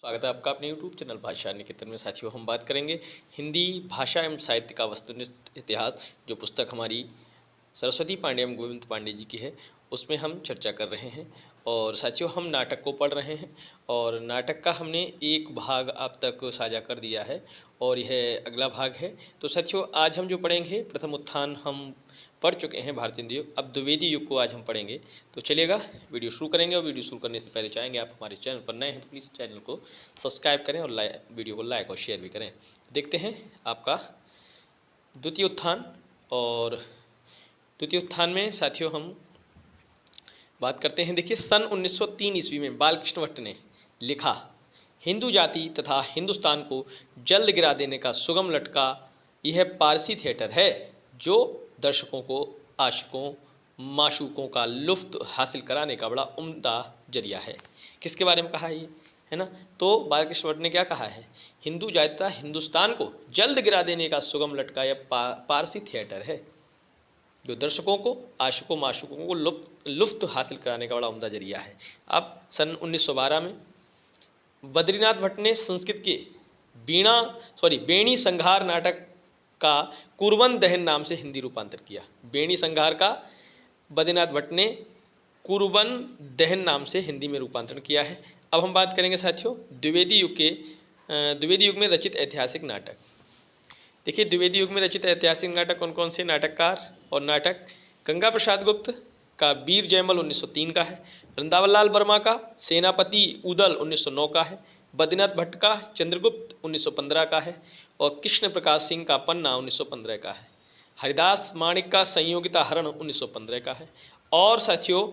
स्वागत है आपका अपने YouTube चैनल भाषा निकेतन में। साथियों, हम बात करेंगे हिंदी भाषा एवं साहित्य का वस्तुनिष्ठ इतिहास, जो पुस्तक हमारी सरस्वती पांडे एवं गोविंद पांडे जी की है, उसमें हम चर्चा कर रहे हैं। और साथियों, हम नाटक को पढ़ रहे हैं और नाटक का हमने एक भाग आप तक साझा कर दिया है और यह अगला भाग है। तो साथियों, आज हम जो पढ़ेंगे, प्रथम उत्थान हम पढ़ चुके हैं, भारतीय हिंदी युग, अब द्विवेदी युग को आज हम पढ़ेंगे। तो चलिएगा, वीडियो शुरू करेंगे। और वीडियो शुरू करने से पहले चाहेंगे आप हमारे चैनल पर नए हैं तो प्लीज़ चैनल को सब्सक्राइब करें और वीडियो को लाइक और शेयर भी करें। देखते हैं आपका द्वितीय उत्थान। और द्वितीय उत्थान में साथियों हम बात करते हैं। देखिए, सन 1903 ईस्वी में बालकृष्ण भट्ट ने लिखा, हिंदू जाति तथा हिंदुस्तान को जल्द गिरा देने का सुगम लटका यह पारसी थिएटर है, जो दर्शकों को आशिकों माशूकों का लुफ्त हासिल कराने का बड़ा उम्दा जरिया है। किसके बारे में कहा है ये, है ना? तो बालकृष्ण भट्ट ने क्या कहा है, हिंदू जाति तथा हिंदुस्तान को जल्द गिरा देने का सुगम लटका यह पारसी थिएटर है, जो दर्शकों को आशिकों माशूकों को लुफ्त हासिल कराने का बड़ा उम्दा जरिया है। अब सन 1912 में बद्रीनाथ भट्ट ने संस्कृत के बेणी संघार नाटक का कुरवन दहन नाम से हिंदी रूपांतर किया। बेणी संघार का बद्रीनाथ भट्ट ने कुरवन दहन नाम से हिंदी में रूपांतरण किया है। अब हम बात करेंगे साथियों द्विवेदी युग में रचित ऐतिहासिक नाटक। देखिए, द्विवेदी युग में रचित ऐतिहासिक नाटक कौन कौन से नाटककार और नाटक, गंगा प्रसाद गुप्त का वीर जयमल 1903 का है, वृंदावन लाल वर्मा का सेनापति उदल 1909 का है, बद्रीनाथ भट्ट का चंद्रगुप्त 1915 का है और कृष्ण प्रकाश सिंह का पन्ना 1915 का है, हरिदास माणिक का संयोगिता हरण 1915 का है और साथियों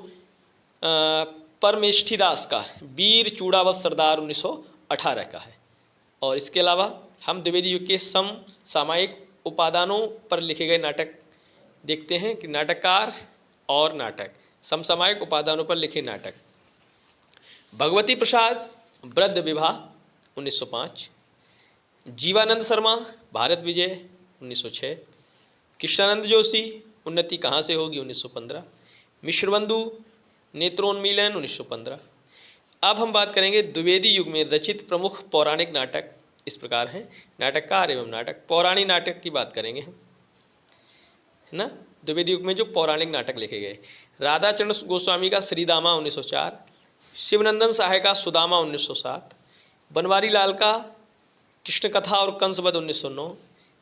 परमेष्ठीदास का वीर चूड़ावत सरदार 1918 का है। और इसके अलावा हम द्विवेदी युग के समसामयिक उपादानों पर लिखे गए नाटक देखते हैं कि नाटककार और नाटक, समसामयिक उपादानों पर लिखे नाटक, भगवती प्रसाद वृद्ध विवाह 1905, जीवानंद शर्मा भारत विजय 1906, कृष्णानंद जोशी उन्नति कहाँ से होगी 1915, मिश्रबंधु नेत्रोन्मीलन 1915। अब हम बात करेंगे द्विवेदी युग में रचित प्रमुख पौराणिक नाटक इस प्रकार हैं। नाटककार एवं नाटक, पौराणिक नाटक की बात करेंगे हम, है ना? द्विवेदी युग में जो पौराणिक नाटक लिखे गए, राधाचरण गोस्वामी का श्रीदामा 1904, शिवनंदन सहाय का सुदामा 1907, बनवारी लाल का कृष्ण कथा और कंसवध 1909,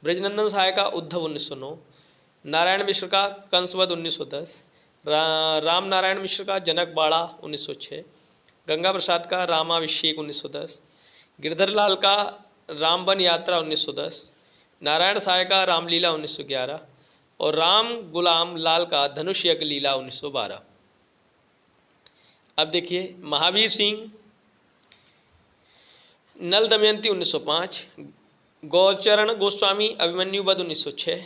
ब्रजनंदन सहाय का उद्धव 1909, नारायण मिश्र का कंसवध 1910, राम नारायण मिश्र का जनक बाड़ा 1906, गंगा प्रसाद का रामाभिषेक 1910, गिरधर लाल का रामबन यात्रा 1910, नारायण साय का रामलीला 1911 और राम गुलाम लाल का धनुष यज्ञ लीला 1912। अब देखिए, महावीर सिंह नल दमयंती 1905, गौचरण गोस्वामी अभिमन्यु वध 1906,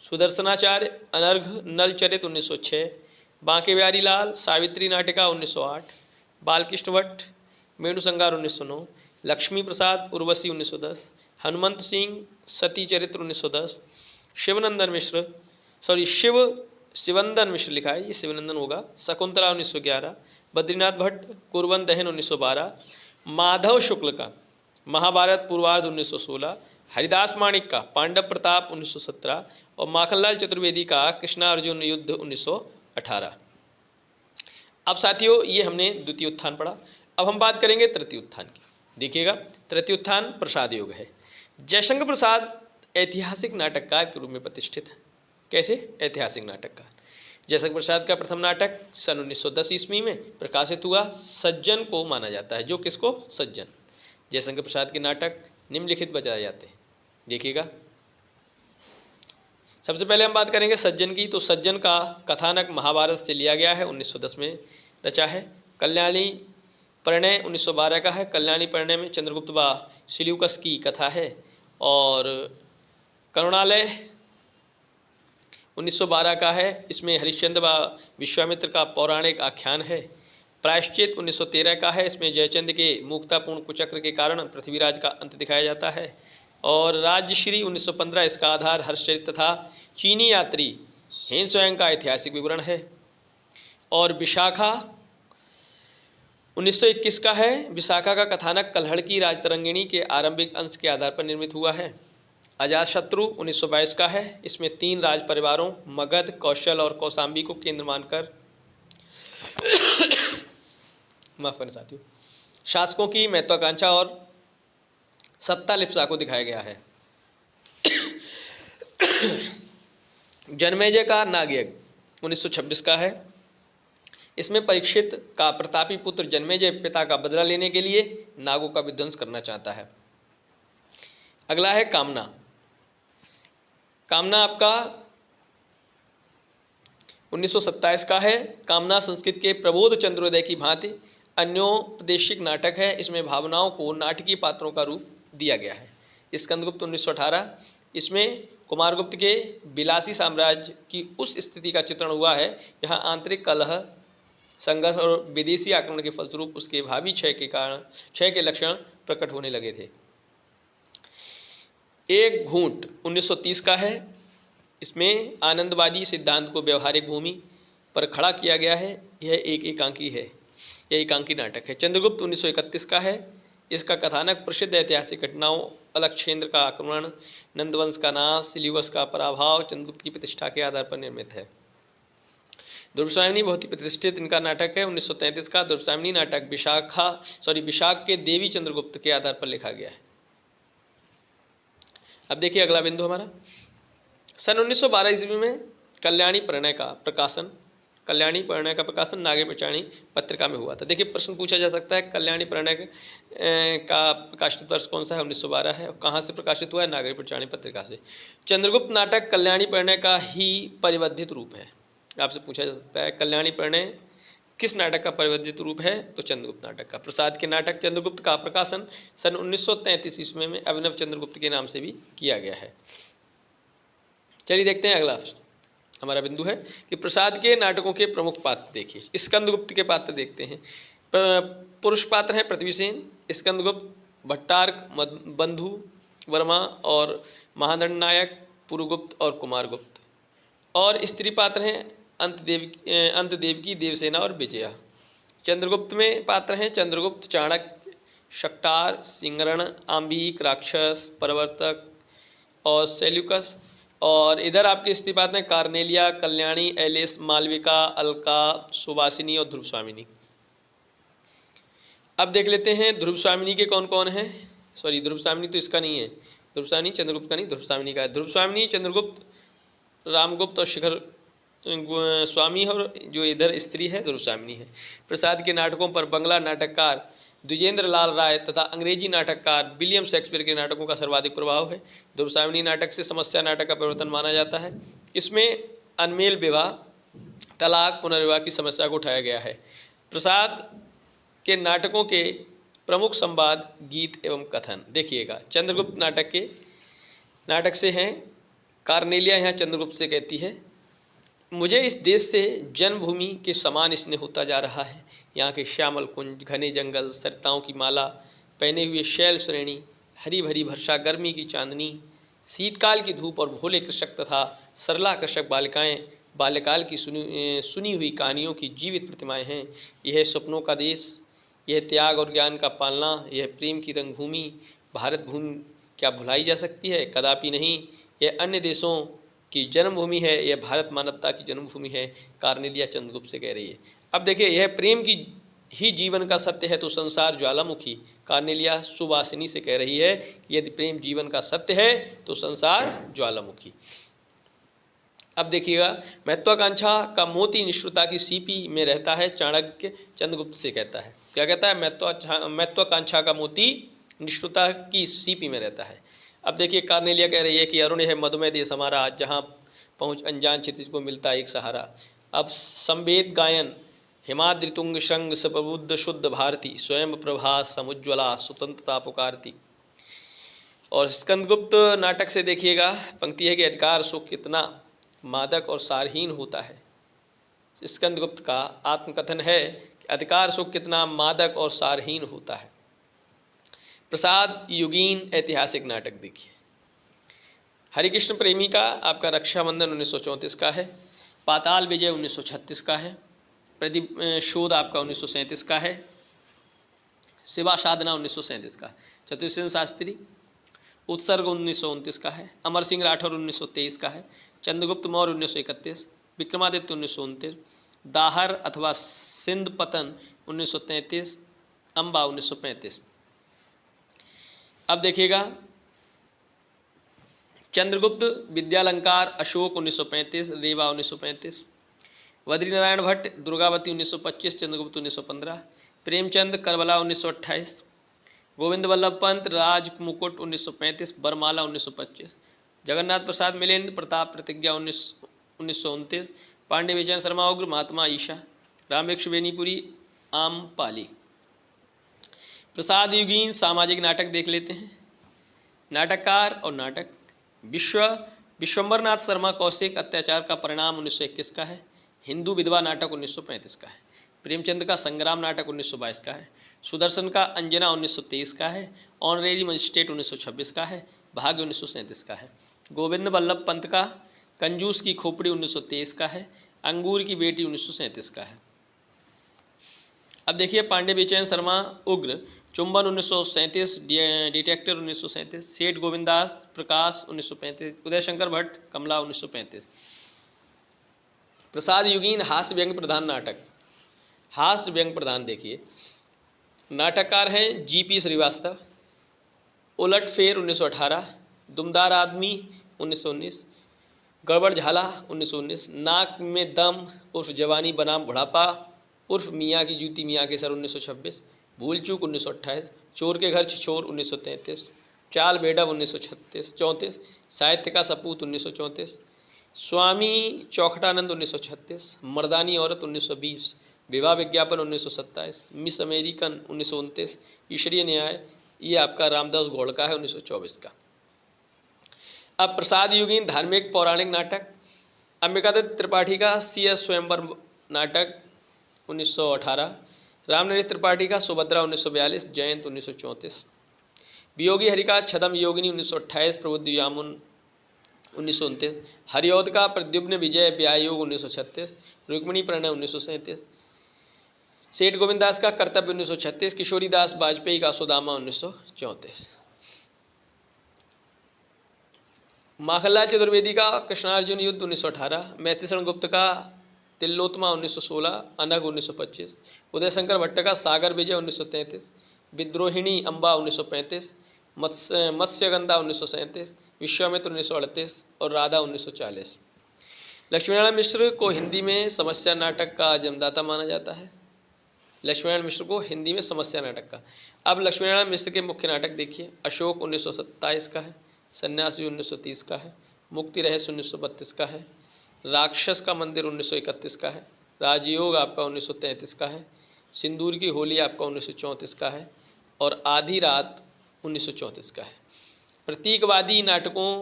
सुदर्शनाचार्य अनर्घ नल चरित 1906, बांके बिहारी लाल सावित्री नाटिका 1908, बालकृष्ण भट्ट मेणुसंगार 1909, लक्ष्मी प्रसाद उर्वशी 1910, हनुमंत सिंह सती चरित्र 1910, शिवनंदन मिश्र लिखा है, ये शिवनंदन होगा, शकुंतला 1911, बद्रीनाथ भट्ट कुरवन दहन 1912, माधव शुक्ल का महाभारत पूर्वार्ध 1916, हरिदास माणिक का पांडव प्रताप 1917 और माखनलाल चतुर्वेदी का कृष्णा अर्जुन युद्ध 1918। अब साथियों, ये हमने द्वितीय उत्थान पढ़ा। अब हम बात करेंगे तृतीय उत्थान की। देखिएगा, तृतीय उत्थान प्रसाद युग है। जयशंकर प्रसाद ऐतिहासिक नाटककार के रूप में प्रतिष्ठित है। कैसे? ऐतिहासिक नाटककार। जयशंकर प्रसाद का प्रथम नाटक सन 1910 ईस्वी में प्रकाशित हुआ, सज्जन को माना जाता है। जो किसको? सज्जन। जयशंकर प्रसाद के नाटक निम्नलिखित बताए जाते हैं। देखिएगा, सबसे पहले हम बात करेंगे सज्जन की। तो सज्जन का कथानक महाभारत से लिया गया है, 1910 में रचा है। कल्याणी परिणय 1912 का है। कल्याणी परिणय में चंद्रगुप्त व सिल्यूकस की कथा है और करुणालय 1912 का है। इसमें हरिश्चंद्र व विश्वामित्र का पौराणिक आख्यान है। प्रायश्चित 1913 का है। इसमें जयचंद के मूर्खतापूर्ण कुचक्र के कारण पृथ्वीराज का अंत दिखाया जाता है। और राज्यश्री 1915 इसका आधार हर्षचरित तथा चीनी यात्री हेन स्वयं का ऐतिहासिक विवरण है। और विशाखा 1921 का है। विशाखा का कथानक कल्हड़ की राजतरंगिणी के आरंभिक अंश के आधार पर निर्मित हुआ है। अजातशत्रु 1922 का है। इसमें 3 राज परिवारों मगध, कौशल और कौशाम्बी को केंद्र मानकर माफ करना साथियों, शासकों की महत्वाकांक्षा और सत्ता लिप्सा को दिखाया गया है। जन्मेजय का नागयज्ञ 1926 का है। इसमें परीक्षित का प्रतापी पुत्र जन्मेजय पिता का बदला लेने के लिए नागों का विध्वंस करना चाहता है। अगला है कामना। कामना आपका 1927 का है। कामना संस्कृत के प्रबोध चंद्रोदय की भांति अन्योपदेशिक नाटक है। इसमें भावनाओं को नाटकीय पात्रों का रूप दिया गया है। स्कंदगुप्त 1918। इसमें कुमारगुप्त के विलासी साम्राज्य की उस स्थिति का चित्रण हुआ है जहां आंतरिक कलह, संघर्ष और विदेशी आक्रमण के फलस्वरूप उसके भावी क्षय के लक्षण प्रकट होने लगे थे। एक घूंट 1930 का है। इसमें आनंदवादी सिद्धांत को व्यवहारिक भूमि पर खड़ा किया गया है। यह एक एकांकी है, यह एकांकी नाटक है। चंद्रगुप्त 1931 का है। इसका कथानक प्रसिद्ध ऐतिहासिक घटनाओं, अलक्षेंद्र का आक्रमण, नंदवंश का नाश, सिलिवस का पराभव, चंद्रगुप्त की प्रतिष्ठा के आधार पर निर्मित है। दुर्गस्वामिनी बहुत ही प्रतिष्ठित इनका नाटक है। 1933 का दुर्गस्वामिनी नाटक विशाख के देवी चंद्रगुप्त के आधार पर लिखा गया है। अब देखिए अगला बिंदु हमारा, सन 1912 ईस्वी में कल्याणी परिणय का प्रकाशन नागेर पंचाणी पत्रिका में हुआ था। देखिए प्रश्न पूछा जा सकता है कल्याणी परिणय का प्रकाशित वर्ष कौन सा है? 1912 है। और कहाँ से प्रकाशित हुआ है? नागेर पंचाणी पत्रिका से। चंद्रगुप्त नाटक कल्याणी परिणय का ही परिवर्धित रूप है। आपसे पूछा जा सकता है कल्याणी परिणय किस नाटक का परिवर्धित रूप है? तो चंद्रगुप्त नाटक का। प्रसाद के नाटक चंद्रगुप्त का प्रकाशन सन 1933 ईस्वी में अभिनव चंद्रगुप्त के नाम से भी किया गया है। चलिए देखते हैं अगला हमारा बिंदु है कि प्रसाद के नाटकों के प्रमुख पात्र देखिए। स्कंदगुप्त के पात्र देखते हैं। पुरुष पात्र हैं पृथ्वीसेन, स्कंदगुप्त, भट्टार्क, बंधु वर्मा और महादंड नायक, पुरुगुप्त और कुमारगुप्त। और स्त्री पात्र हैं अंतदेवकी, देवसेना और विजया। चंद्रगुप्त में पात्र हैं चंद्रगुप्त, चाणक्य, शक्टार, सिंगरण, आंबिक, राक्षस, प्रवर्तक और सेल्यूकस। और इधर आपके स्त्री पात्र हैं कार्नेलिया, कल्याणी, एलिस, मालविका, अलका, सुवासिनी और ध्रुवस्वामिनी। अब देख लेते हैं ध्रुवस्वामिनी के कौन कौन हैं। ध्रुवस्वामिनी तो इसका नहीं है, ध्रुवस्वामिनी चंद्रगुप्त का नहीं, ध्रुवस्वामिनी का है। ध्रुवस्वामिनी चंद्रगुप्त, रामगुप्त और शिखर स्वामी, और जो इधर स्त्री है ध्रुवस्वामिनी है। प्रसाद के नाटकों पर बंगला नाटककार द्विजेंद्र लाल राय तथा अंग्रेजी नाटककार विलियम शेक्सपियर के नाटकों का सर्वाधिक प्रभाव है। ध्रुवस्वामिनी नाटक से समस्या नाटक का परिवर्तन माना जाता है। इसमें अनमेल विवाह, तलाक, पुनर्विवाह की समस्या को उठाया गया है। प्रसाद के नाटकों के प्रमुख संवाद, गीत एवं कथन देखिएगा। चंद्रगुप्त नाटक से हैं कार्नेलिया यहाँ चंद्रगुप्त से कहती है, मुझे इस देश से जन्मभूमि के समान स्नेह होता जा रहा है। यहाँ के श्यामल कुंज, घने जंगल, सरिताओं की माला पहने हुए शैल श्रेणी, हरी भरी वर्षा, गर्मी की चांदनी, शीतकाल की धूप और भोले कृषक तथा सरला कृषक बालिकाएं, बाल्यकाल की सुनी हुई कहानियों की जीवित प्रतिमाएं हैं। यह सपनों का देश, यह त्याग और ज्ञान का पालना, यह प्रेम की रंगभूमि भारत भूमि क्या भुलाई जा सकती है? कदापि नहीं। यह अन्य देशों की जन्मभूमि है, यह भारत मानवता की जन्मभूमि है। कार्नेलिया चंद्रगुप्त से कह रही है। अब देखिए, यह प्रेम की ही जीवन का सत्य है तो संसार ज्वालामुखी। कार्नेलिया सुवासिनी से कह रही है कि यदि प्रेम जीवन का सत्य है तो संसार ज्वालामुखी। अब देखिएगा, महत्वाकांक्षा का मोती निष्ठुरता की सीपी में रहता है। चाणक्य चंद्रगुप्त से कहता है, क्या कहता है? महत्वाकांक्षा का मोती निष्ठुरता की सीपी में रहता है। अब देखिए, कार्नेलिया कह रही है कि अरुण है मधुमेह देश हमारा, जहाँ पहुँच अनजान क्षितिज को मिलता है एक सहारा। अब संवेद गायन, हिमाद्रि तुंग श्रृंग सप्रबुद्ध शुद्ध भारती, स्वयं प्रभा समुज्ज्वला स्वतंत्रता पुकारती। और स्कंदगुप्त नाटक से देखिएगा, पंक्ति है कि अधिकार सुख कितना मादक और सारहीन होता है। स्कंदगुप्त का आत्मकथन है कि अधिकार सुख कितना मादक और सारहीन होता है। प्रसाद युगीन ऐतिहासिक नाटक देखिए। हरिकृष्ण प्रेमी का आपका रक्षाबंधन 1934 का है। पाताल विजय 1936 का है। प्रतिशोध आपका 1937 का है। शिवा साधना 1937 का है। चतुर्सेन शास्त्री उत्सर्ग 1929 का है। अमर सिंह राठौर 1923 का है। चंद्रगुप्त मौर्य 1931, विक्रमादित्य 1929, दाहर अथवा सिंध पतन 1933, अम्बा 1935। अब देखिएगा, चंद्रगुप्त विद्यालंकार अशोक 1935, रेवा 1935, बद्रीनारायण भट्ट दुर्गावती 1925, चंद्रगुप्त 1915, प्रेमचंद करबला 1928, गोविंद वल्लभ पंत राज मुकुट 1935, बरमाला 1925, जगन्नाथ प्रसाद मिलेंद्र प्रताप प्रतिज्ञा 1929, पांडे विजय शर्मा उग्र महात्मा ईशा, रामवृक्ष बेनीपुरी आमपाली। प्रसाद युगीन सामाजिक नाटक देख लेते हैं। नाटककार और नाटक। विश्वंबरनाथ शर्मा कौशिक अत्याचार का परिणाम 1921 का है। हिंदू विधवा नाटक 1935 का है। प्रेमचंद का संग्राम नाटक 1922 का है। सुदर्शन का अंजना 1923 का है। ऑनरेरी मजिस्ट्रेट 1926 का है। भाग्य 1937 का है। गोविंद वल्लभ पंत का कंजूस की खोपड़ी 1923 का है। अंगूर की बेटी 1937 का है। अब देखिए, पांडे बेचैन शर्मा उग्र, चुंबन 1937, डिटेक्टर 1937, सेठ गोविंदास प्रकाश 1935, उदय शंकर भट्ट कमला 1935। प्रसाद युगीन हास्य व्यंग प्रधान नाटक। हास्य व्यंग प्रधान देखिए, नाटककार हैं जीपी श्रीवास्तव। उलट फेर 1918, दुमदार आदमी 1919, गड़बड़ झाला 1919, नाक में दम उर्फ जवानी बनाम बुढ़ापा उर्फ मियाँ की जूती मियाँ के सर 1926, भूल चूक 1928, चोर के घर छिछोर 1933, चाल बेडब 1934, साहित्य का सपूत 1934, स्वामी चौखटानंद 1936, मर्दानी औरत 1920, विवाह विज्ञापन 1927, मिस अमेरिकन 1929, ईश्वरीय न्याय ये आपका रामदास गौड़ का है 1924 का। अब प्रसाद युगीन धार्मिक पौराणिक नाटक। अंबिकादत्त त्रिपाठी का CS स्वयंवर नाटक 1918, रामनरेश त्रिपाठी का सुभद्रा 1942, जयंत 1934, वियोगी हरि का छदम योगिनी 1928, प्रबुद्ध यामुन 1929, हरिऔध का प्रद्युम्न विजय व्यायोग 1936, रुक्मिणी प्रणय 1937, सेठ गोविंदास का कर्तव्य 1936, किशोरी दास वाजपेयी का सुदामा 1934, माखनलाल चतुर्वेदी का कृष्णार्जुन युद्ध 1918, मैथिलीशरण गुप्त का तिल्लोत्तमा 1916, अनग 1925, उदय शंकर भट्ट का सागर विजय 1933, विद्रोहिणी अम्बा 1935, मत्स्यगंधा 1937, विश्वामित्र 1938 और राधा 1940। लक्ष्मीनारायण मिश्र को हिंदी में समस्या नाटक का जन्मदाता माना जाता है। लक्ष्मीनारायण मिश्र को हिंदी में समस्या नाटक का। अब लक्ष्मीनारायण मिश्र के मुख्य नाटक देखिए। अशोक 1927 का है, सन्यासी 1930 का है, मुक्ति रहस्य 1932 का है, राक्षस का मंदिर 1931 का है, राजयोग आपका 1933 का है, सिंदूर की होली आपका 1934 का है और आधी रात 1934 का है। प्रतीकवादी नाटकों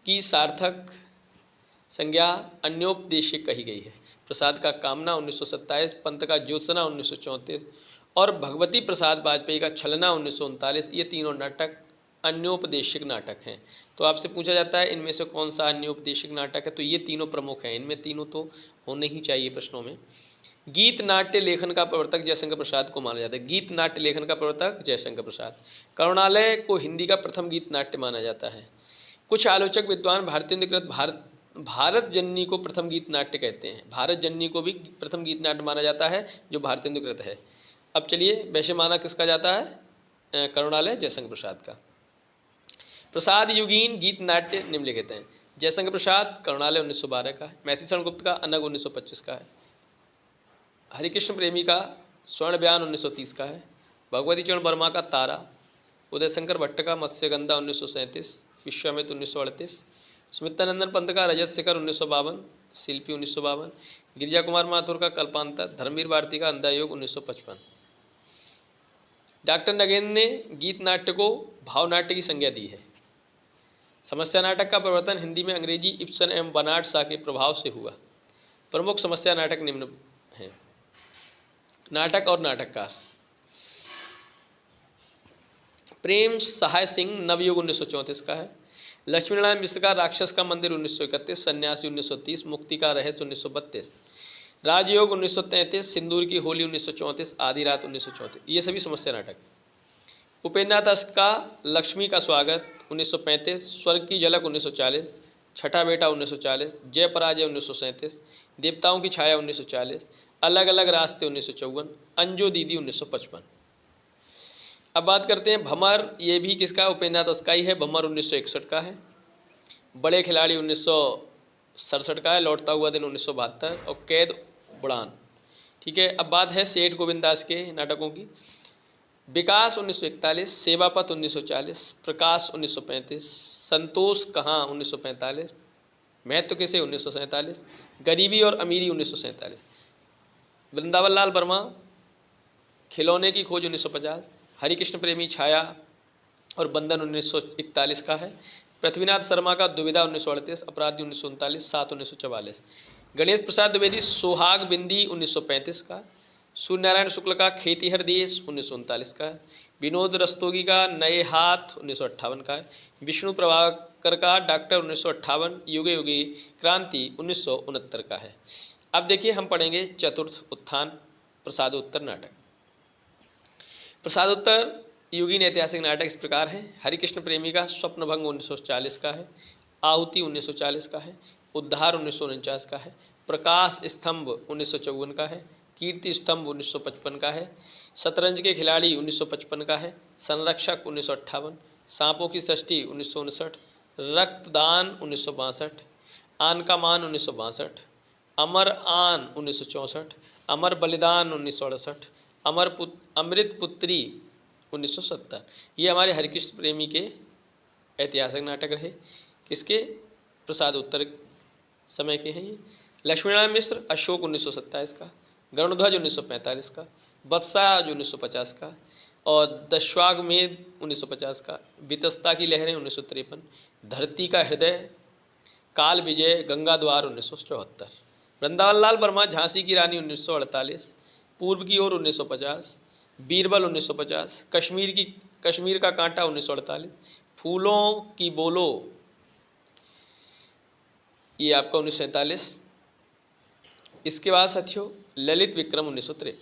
की सार्थक संज्ञा अन्योपदेशिक कही गई है। प्रसाद का कामना 1927, पंत का ज्योत्सना 1934 और भगवती प्रसाद वाजपेयी का छलना 1939। ये तीनों नाटक अन्योपदेशिक नाटक हैं। तो आपसे पूछा जाता है इनमें से कौन सा अन्योपदेशिक नाटक है, तो ये तीनों प्रमुख हैं। इनमें तीनों तो होने ही चाहिए प्रश्नों में। गीत नाट्य लेखन का प्रवर्तक जयशंकर प्रसाद को माना जाता है। गीत नाट्य लेखन का प्रवर्तक जयशंकर प्रसाद। करुणालय को हिंदी का प्रथम गीत नाट्य माना जाता है। कुछ आलोचक विद्वान भारतीय भारत जननी को प्रथम गीत नाट्य कहते हैं। भारत जननी को भी प्रथम गीत नाट्य माना जाता है जो भारतीय है। अब चलिए, वैसे माना किसका जाता है? करुणालय जयशंकर प्रसाद का। प्रसाद युगीन गीत नाट्य निम्नलिखित हैं। जयशंकर प्रसाद करुणालय 1912 का है, मैथिलीशरण गुप्त का अनग 1925 का है, हरिकृष्ण प्रेमी का स्वर्ण बयान 1930 का है, भगवती चरण वर्मा का तारा, उदय शंकर भट्ट का मत्स्यगंधा 1937, विश्वामित्र 1938, सुमित्रानंदन पंत का रजत शिखर 1952, शिल्पी 1952, गिरिजा कुमार माथुर का कल्पांतर, धर्मवीर भारती का अंधायोग 1955। डॉक्टर नगेंद्र ने गीत नाट्य को भावनाट्य की संज्ञा दी है। समस्या नाटक का प्रवर्तन हिंदी में अंग्रेजी इब्सन एवं बर्नार्ड शॉ के प्रभाव से हुआ। प्रमुख समस्या नाटक निम्न हैं। नाटक और नाटककार। प्रेम सहाय सिंह नवयुग 1934 का है, लक्ष्मीनारायण मिश्र का राक्षस का मंदिर 1931, सन्यासी 1930, मुक्ति का रहस्य 1932, राजयोग 1933, सिंदूर की होली 1934, आधी रात 1934, ये सभी समस्या नाटक। उपेंद्र नाथ का लक्ष्मी का स्वागत 1935, स्वर्ग की झलक 1940, छठा बेटा 1940, जय पराजय 1937, देवताओं की छाया 1940, अलग अलग रास्ते 1954, अंजो दीदी 1955। अब बात करते हैं भमर, ये भी किसका, उपेंद्र नाथ का ही है। भमर 1961 का है। बड़े खिलाड़ी 1967 का है। लौटता हुआ दिन 1972 और कैद उड़ान। ठीक है, अब बात है सेठ गोविंद दास के नाटकों की। विकास 1941, सेवापत 1940, प्रकाश 1935, संतोष कहाँ 1945, महत्व किसे 1947, गरीबी और अमीरी 1947, वृंदावन लाल वर्मा खिलौने की खोज 1950, हरिकृष्ण प्रेमी छाया और बंधन 1941 का है। पृथ्वीनाथ शर्मा का दुविधा 1938, अपराधी 1939, सात 1944, गणेश प्रसाद द्विवेदी सुहाग बिंदी 1935 का, सूर्यनारायण शुक्ल का खेतीहर देश 1939 का है, विनोद रस्तोगी का नए हाथ 1958 का है, विष्णु प्रभाकर का डॉक्टर 1958, युगे युगे क्रांति 1969 का है। अब देखिए हम पढ़ेंगे चतुर्थ उत्थान प्रसादोत्तर नाटक। प्रसादोत्तर युगीन ऐतिहासिक नाटक इस प्रकार है। हरिकृष्ण प्रेमी का स्वप्नभंग 1940 का है, आहुति 1940 का है, उद्धार 1949 का है, प्रकाश स्तंभ 1954 का है, कीर्ति स्तंभ 1955 का है, शतरंज के खिलाड़ी 1955 का है, संरक्षक 1958, सांपों की सृष्टि 1959, रक्तदान 1962, आन का मान 1962, अमर आन 1964, अमर बलिदान 1968, अमृत पुत्री 1970। ये हमारे हरिकृष्ण प्रेमी के ऐतिहासिक नाटक रहे। किसके, प्रसाद उत्तर समय के हैं ये। लक्ष्मीनारायण मिश्र अशोक 1927 का, गरुड़ध्वज 1945 का, बत्साज 1950 का और दशाश्वमेध 1950 का, वितस्ता की लहरें 1953, धरती का हृदय, काल विजय, गंगा द्वार 1974, वृंदावन लाल वर्मा झांसी की रानी 1948, पूर्व की ओर 1950, बीरबल 1950, कश्मीर का कांटा 1948, फूलों की बोलो ये आपका 1947। इसके बाद साथियों ललित विक्रम 1953,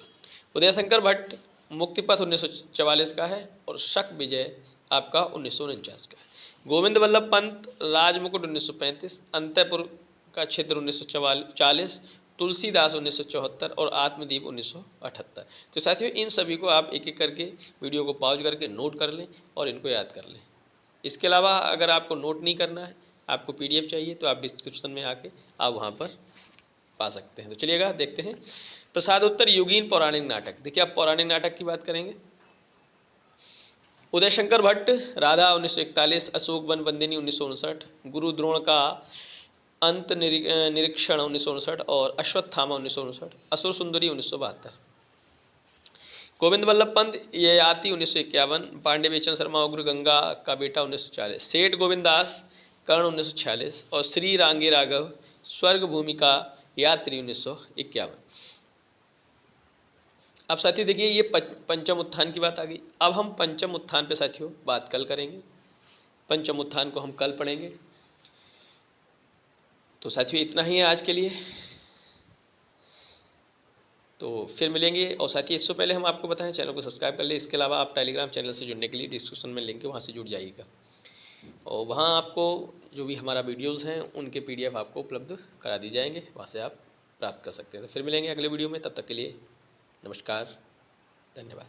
उदयशंकर भट्ट मुक्तिपथ 1944 का है और शक विजय आपका 1949 का है। गोविंद वल्लभ पंत राजमुकुट 1935, अंतःपुर का छिद्र 1940, तुलसीदास 1974 और आत्मदीप 1978। तो साथियों इन सभी को आप एक एक करके वीडियो को पॉज करके नोट कर लें और इनको याद कर लें। इसके अलावा अगर आपको नोट नहीं करना है, आपको पीडीएफ चाहिए, तो आप डिस्क्रिप्शन में आके आप वहाँ पर पा सकते हैं। तो चलिएगा देखते हैं प्रसादोत्तर युगीन पौराणिक नाटक। देखिए आप पौराणिक नाटक की बात करेंगे। उदयशंकर भट्ट राधा 1941, अशोक वन बंदिनी 1959, गुरु द्रोण का अंत निरीक्षण 1959 और अश्वत्थामा 1959, असुर सुंदरी 1972। गोविंद वल्लभ पंत ये आती 1951, पांडे बेचन शर्मा उग्र गंगा का बेटा 1940, सेठ गोविंद दास कर्ण 1946 और श्री रांगे राघव स्वर्ग भूमि का यात्री 1951। अब साथियों देखिए ये पंचम उत्थान की बात आ गई। अब हम पंचम उत्थान पे साथियों बात कल करेंगे। पंचम उत्थान को हम कल पढ़ेंगे। तो साथियों इतना ही है आज के लिए, तो फिर मिलेंगे। और साथियों इससे पहले हम आपको बताएं चैनल को सब्सक्राइब कर ले। इसके अलावा आप टेलीग्राम चैनल से जुड़ने के लिए डिस्क्रिप्शन में लिंक है, वहाँ से जुड़ जाइएगा और वहाँ आपको जो भी हमारा वीडियोस हैं उनके पीडीएफ आपको उपलब्ध करा दी जाएंगे, वहाँ से आप प्राप्त कर सकते हैं। तो फिर मिलेंगे अगले वीडियो में, तब तक के लिए नमस्कार, धन्यवाद।